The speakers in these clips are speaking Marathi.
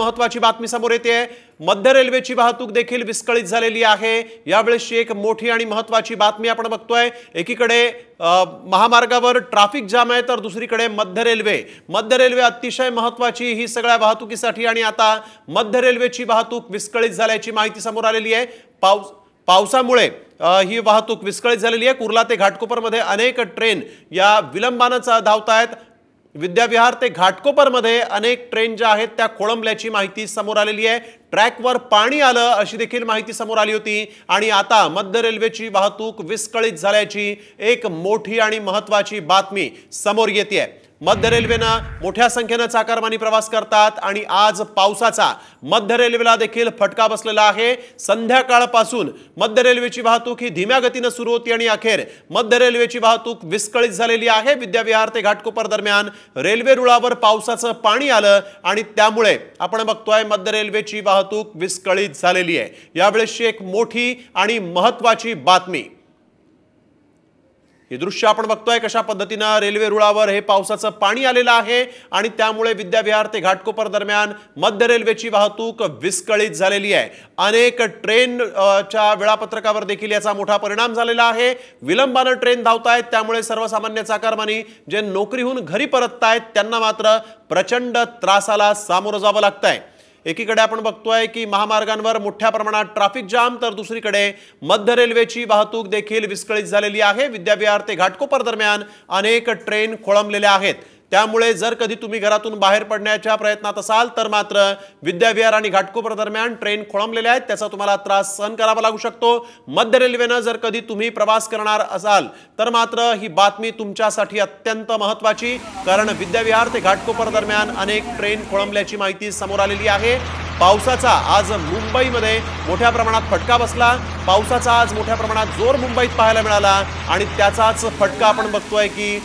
महत्त्वाची बातमी समोर येते। मध्य रेल्वेची वाहतूक देखील विस्कळीत झालेली आहे। यावेळेसची एक मोठी आणि महत्त्वाची बातमी आपण बघतोय। एकीकडे महामार्गावर ट्रॅफिक जाम आहे, तर दुसरीकडे मध्य रेल्वे अतिशय महत्त्वाची ही सगळ्या वाहतुकीसाठी, आणि आता मध्य रेल्वेची वाहतूक विस्कळीत झाल्याची माहिती समोर आलेली आहे। पावसामुळे ही वाहतूक विस्कळीत झालेली आहे। कुर्ला ते घाटकोपरमध्ये अनेक ट्रेन या विलंबाने धावतायत। विद्याविहार ते घाटकोपरमध्ये अनेक ट्रेन ज्या आहेत त्या खोळंबल्याची माहिती समोर आलेली आहे। ट्रॅकवर पाणी आलं अशी देखील माहिती समोर आली होती, आणि आता मध्य रेल्वेची वाहतूक विस्कळीत झाल्याची एक मोठी आणि महत्त्वाची बातमी समोर येते। मध्य रेल्वेनं मोठ्या संख्येने चाकरमानी प्रवास करतात, आणि आज पावसाचा मध्य रेल्वेला देखील फटका बसलेला आहे। संध्याकाळपासून मध्य रेल्वेची वाहतूक ही धीम्या गतीने सुरू होती, आणि अखेर मध्य रेल्वेची वाहतूक विस्कळीत झालेली आहे। विद्याविहार ते घाटकोपर दरम्यान रेल्वे रुळावर पावसाचं पाणी आलं, आणि त्यामुळे आपण बघतोय मध्य रेल्वेची वाहतूक विस्कळीत झालेली आहे। यावेळेसची एक मोठी आणि महत्त्वाची बातमी। हे दृश्य आपण बघतोय कशा पद्धतीने रेल्वे रुळावर हे पावसाचं पाणी आलेलं आहे, आणि त्यामुळे विद्याविहार ते घाटकोपर दरम्यान मध्य रेल्वेची वाहतूक विस्कळीत झालेली आहे। अनेक ट्रेनच्या वेळापत्रकावर देखील याचा मोठा परिणाम झालेला आहे। विलंबाने ट्रेन धावतायत, त्यामुळे सर्वसामान्य चाकरमानी जे नोकरीहून घरी परततायत त्यांना मात्र प्रचंड त्रासाला सामोरं जावं लागतंय। एकीकडे आपण बघतोय की महामार्गांवर मोठ्या प्रमाणात ट्रॅफिक जाम, तर दुसरीकडे मध्य रेल्वेची वाहतूक देखील विस्कळीत झालेली आहे। विद्याविहार ते घाटकोपर दरम्यान अनेक ट्रेन खोळंबलेल्या आहेत, त्यामुळे जर कधी तुम्ही घरातून बाहेर पडण्याच्या प्रयत्नात असाल तर मात्र विद्याविहार आणि घाटकोपर दरम्यान ट्रेन खोळंबलेल्या आहेत, त्याचा तुम्हाला त्रास सहन करावा लागू शकतो। मध्य रेल्वेने जर कधी तुम्ही प्रवास करणार असाल तर मात्र ही बातमी तुमच्यासाठी अत्यंत महत्त्वाची, कारण विद्याविहार ते घाटकोपर दरम्यान अनेक ट्रेन खोळंबल्याची माहिती समोर आलेली आहे। पावसाचा आज मुंबईमध्ये मोठ्या प्रमाणात फटका बसला। पावसाचा आज मोठ्या प्रमाणात जोर मुंबईत पाहायला मिळाला, आणि त्याचाच फटका आपण बघतोय की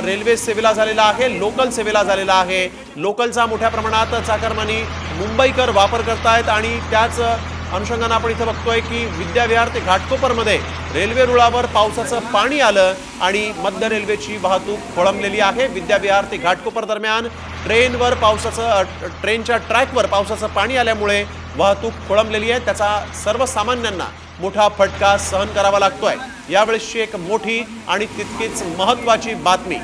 रेल्वे सेवेला झालेला आहे, लोकल सेवेला झालेला आहे। लोकलचा मोठ्या प्रमाणात चाकरमानी मुंबईकर वापर करतायत, आणि त्याच अनुषंगाने आपण इथे बघतोय की विद्याविहार ते घाटकोपरमध्ये रेल्वे रुळावर पावसाचं पाणी आलं, आणि मध्य रेल्वेची वाहतूक खोळंबलेली आहे। विद्याविहार ते घाटकोपर दरम्यान ट्रेनच्या ट्रॅकवर पावसाचं पाणी आल्यामुळे वाहतूक खोळंबलेली आहे, त्याचा सर्वसामान्यांना मोठा फटका सहन करावा लागतोय। यावेळेसची एक मोठी आणि तितकीच महत्त्वाची बातमी।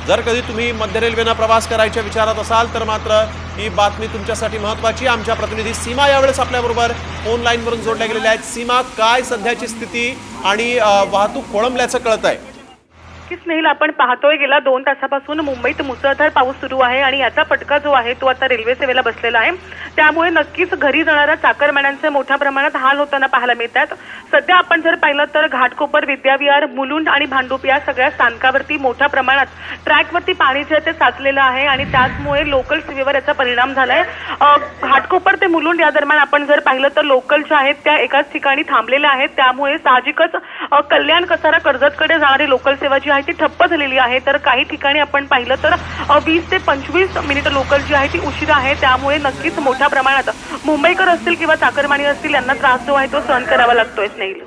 जर कधी तुम्ही मध्य रेल्वेने प्रवास करायच्या विचारात असाल तर मात्र ही बातमी तुमच्यासाठी महत्त्वाची। आमच्या प्रतिनिधी सीमा यावेळेस आपल्याबरोबर फोन लाईनवरून जोडल्या गेलेल्या आहेत। सीमा, काय सध्याची स्थिती आणि वाहतूक खोळंबल्याचं कळतंय? स्नेहिल, आपण पाहतोय गेल्या 2 तासापासून मुंबईत मुसळधार पाऊस सुरू आहे, आणि याचा फटका जो आहे तो आता रेल्वे सेवेला बसलेला आहे। त्यामुळे नक्कीच घरी जाणाऱ्या चाकरमान्यांचे मोठ्या प्रमाणात हाल होताना पाहायला मिळतात। सध्या आपण जर पाहिलं तर घाटकोपर, विद्याविहार, मुलुंड आणि भांडूप या सगळ्या स्थानकावरती मोठ्या प्रमाणात ट्रॅकवरती पाणी जे ते साचलेलं आहे, आणि त्याचमुळे लोकल सेवेवर याचा परिणाम झालाय। घाटकोपर ते मुलुंड या दरम्यान आपण जर पाहिलं तर लोकल ज्या आहेत त्या एकाच ठिकाणी थांबलेल्या आहेत, त्यामुळे साहजिकच कल्याण, कसारा, कर्जतकडे जाणारी लोकल सेवा जी ती ठप्प झालेली आहे। तर काही ठिकाणी आपण पाहिलं तर 20 ते 25 मिनिटं लोकल जी आहे ती उशिरा आहे, त्यामुळे नक्कीच मोठ्या प्रमाणात मुंबईकर असतील किंवा चाकरमानी असतील यांना त्रास जो आहे तो सहन करावा लागतोय। स्नेहिल,